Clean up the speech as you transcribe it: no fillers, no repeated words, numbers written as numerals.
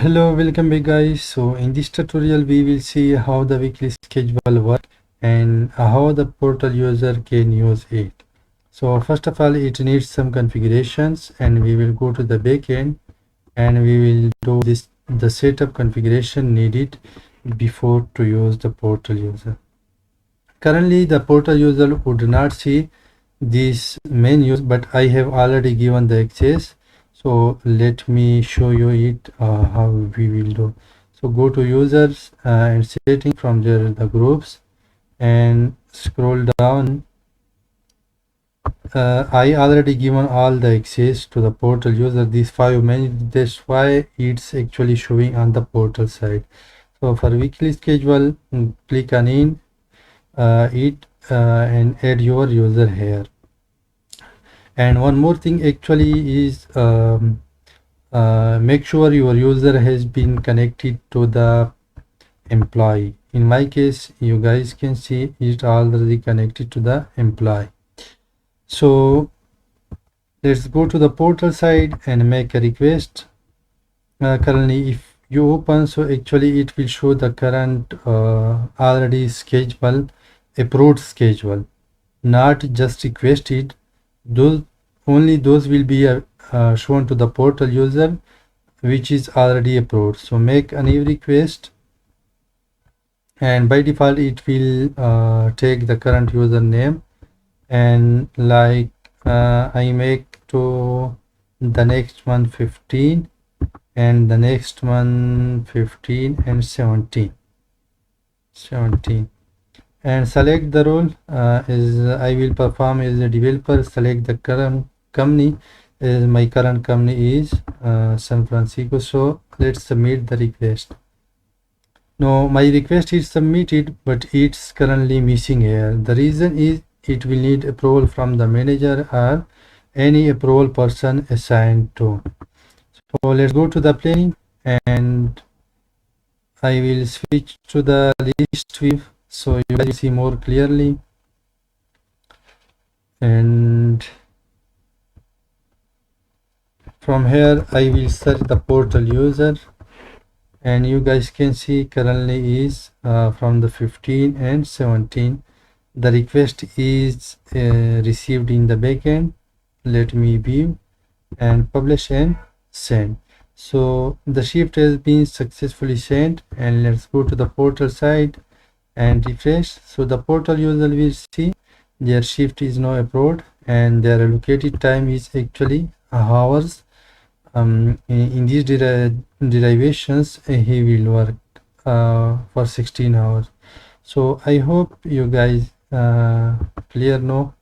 Hello, welcome back guys. So in this tutorial we will see how the weekly schedule works and how the portal user can use it. So first of all, it needs some configurations, and we will go to the backend and we will do the setup configuration needed before to use the portal user. Currently the portal user would not see these menus, but I have already given the access. So let me show you it how we will do. So go to users and setting, from there the groups, and scroll down. I already given all the access to the portal user, these 5 menus. That's why it's actually showing on the portal side. So for weekly schedule, click on it and add your user here. And one more thing actually is make sure your user has been connected to the employee. In my case, you guys can see it already connected to the employee. So let's go to the portal side and make a request. Currently, if you open, so actually it will show the current already schedule, approved schedule, not just requested. Those only those will be shown to the portal user which is already approved. So make a new request, and by default it will take the current username, and like I make to the next one 15 and the next one 15 and 17 and select the role is I will perform as a developer. Select the current company, as my current company is San Francisco. So let's submit the request. Now my request is submitted, but it's currently missing here. The reason is it will need approval from the manager or any approval person assigned to. So let's go to the planning, and I will switch to the list view so you guys see more clearly. And from here I will search the portal user, and you guys can see currently is from the 15 and 17. The request is received in the backend. Let me view and publish and send. So the shift has been successfully sent, and let's go to the portal side and refresh. So the portal user will see their shift is now approved, and their allocated time is actually hours. In these derivations he will work for 16 hours. So I hope you guys clear now.